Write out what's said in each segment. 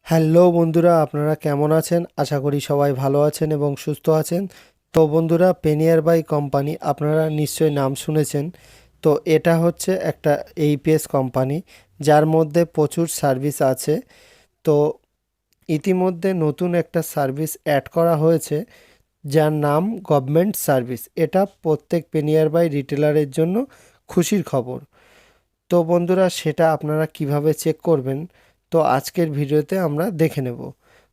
Hello বন্ধুরা, আপনারা কেমন আছেন? আশা করি সবাই ভালো আছেন এবং সুস্থ আছেন। তো বন্ধুরা, পেনিয়ারবাই কোম্পানি আপনারা নিশ্চয়ই নাম শুনেছেন। তো এটা হচ্ছে একটা এইপিএস কোম্পানি, যার মধ্যে প্রচুর সার্ভিস আছে। তো ইতিমধ্যে নতুন একটা সার্ভিস অ্যাড করা হয়েছে, যার নাম গভর্নমেন্ট সার্ভিস। এটা প্রত্যেক পেনিয়ারবাই রিটেলারের জন্য খুশির খবর। তো বন্ধুরা, সেটা আপনারা কিভাবে চেক করবেন, তো আজকের ভিডিওতে আমরা দেখে নেব।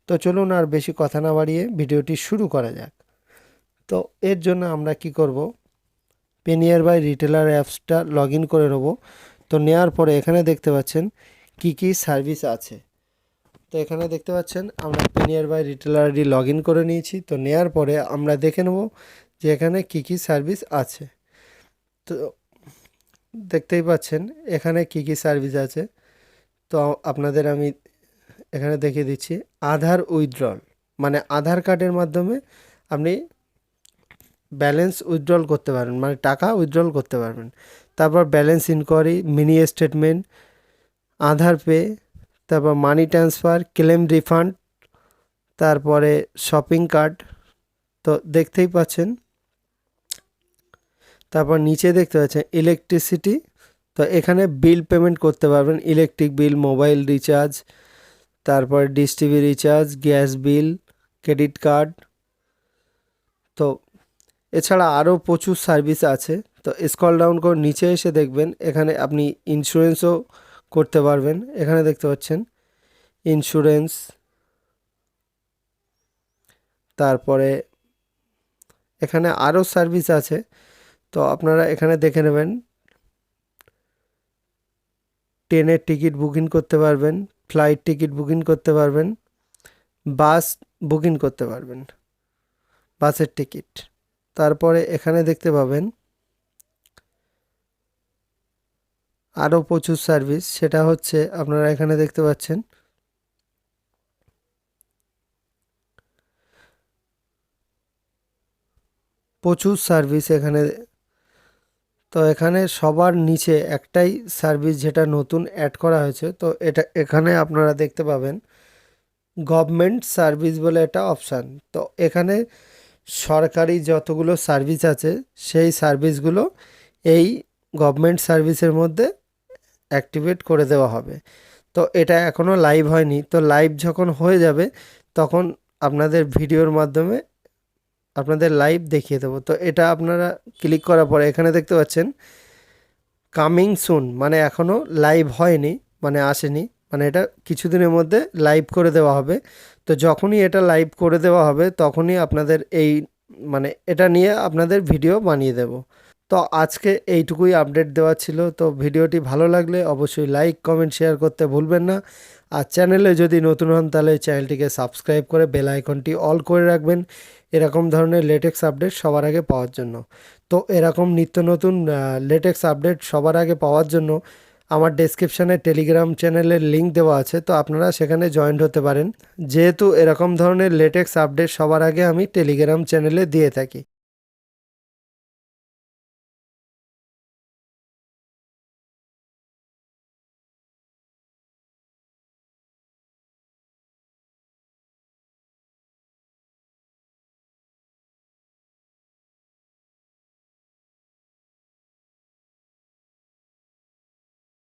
তো চলুন আর বেশি কথা না বাড়িয়ে ভিডিওটি শুরু করা যাক। তো এর জন্য আমরা কি করব, পেনিয়ারবাই রিটেলার অ্যাপসটা লগ ইন করে নেব। তো নেওয়ার পরে এখানে দেখতে পাচ্ছেন কি কি সার্ভিস আছে। তো এখানে দেখতে পাচ্ছেন আমরা পেনিয়ারবাই রিটেলার আইডি লগ ইন করে নিয়েছি। তো নেওয়ার পরে আমরা দেখে নেব যে এখানে কি কি সার্ভিস আছে। তো দেখতেই পাচ্ছেন এখানে কি কি সার্ভিস আছে। তো আপনাদের আমি এখানে দেখিয়ে দিচ্ছি। আধার উইথড্রল, মানে আধার কার্ডের মাধ্যমে আপনি ব্যালেন্স উইথড্রল করতে পারবেন, মানে টাকা উইথড্রল করতে পারবেন। তারপর ব্যালেন্স ইনকোয়ারি, মিনি স্টেটমেন্ট, আধার পে, তারপর মানি ট্রান্সফার, ক্লেম রিফান্ড, তারপরে শপিং কার্ট। তো দেখতেই পাচ্ছেন। তারপর নিচে দেখতে পাচ্ছেন ইলেকট্রিসিটি। তো এখানে বিল পেমেন্ট করতে পারবেন, ইলেকট্রিক বিল, মোবাইল রিচার্জ, তারপর dish TV recharge, gas bill, credit card. তো এছাড়া আরও প্রচুর সার্ভিস আছে। তো স্ক্রল ডাউন করে নিচে এসে দেখবেন এখানে আপনি ইন্স্যুরেন্সও করতে পারবেন। এখানে দেখতে পাচ্ছেন ইন্স্যুরেন্স, তারপরে এখানে আরও সার্ভিস আছে। তো আপনারা এখানে দেখে নেবেন। ট্রেনের টিকিট বুকিং করতে পারবেন, ফ্লাইট টিকিট বুকিং করতে পারবেন, বাস বুকিং করতে পারবেন, বাসের টিকিট। তারপরে এখানে দেখতে পাবেন আরও প্রচুর সার্ভিস, সেটা হচ্ছে আপনারা এখানে দেখতে পাচ্ছেন প্রচুর সার্ভিস এখানে। তো এখানে সবার নিচে একটাই সার্ভিস যেটা নতুন অ্যাড করা হয়েছে, তো এটা এখানে আপনারা দেখতে পাবেন গভর্নমেন্ট সার্ভিস বলে একটা অপশান। তো এখানে সরকারি যতগুলো সার্ভিস আছে সেই সার্ভিসগুলো এই গভর্নমেন্ট সার্ভিসের মধ্যে অ্যাক্টিভেট করে দেওয়া হবে। তো এটা এখনও লাইভ হয়নি। তো লাইভ যখন হয়ে যাবে তখন আপনাদের ভিডিওর মাধ্যমে আপনাদের লাইভ দেখিয়ে দেবো। তো এটা আপনারা ক্লিক করার পরে এখানে দেখতে পাচ্ছেন কামিং সুন, মানে এখনও লাইভ হয়নি, মানে আসেনি, মানে এটা কিছুদিনের মধ্যে লাইভ করে দেওয়া হবে। তো যখনই এটা লাইভ করে দেওয়া হবে তখনই আপনাদের এই, মানে এটা নিয়ে আপনাদের ভিডিও বানিয়ে দেব। তো আজকে এইটুকুই আপডেট দেওয়া ছিল। তো ভিডিওটি ভালো লাগলে অবশ্যই লাইক, কমেন্ট, শেয়ার করতে ভুলবেন না। আর চ্যানেলে যদি নতুন হন তাহলে চ্যানেলটিকে সাবস্ক্রাইব করে বেল আইকনটি অল করে রাখবেন, এরকম ধরনের লেটেক্স আপডেট সবার আগে পাওয়ার জন্য। তো এরকম নিত্য নতুন লেটেক্স আপডেট সবার আগে পাওয়ার জন্য আমার ডেসক্রিপশানে টেলিগ্রাম চ্যানেলের লিঙ্ক দেওয়া আছে, তো আপনারা সেখানে জয়েন্ট হতে পারেন। যেহেতু এরকম ধরনের লেটেক্স আপডেট সবার আগে আমি টেলিগ্রাম চ্যানেলে দিয়ে থাকি।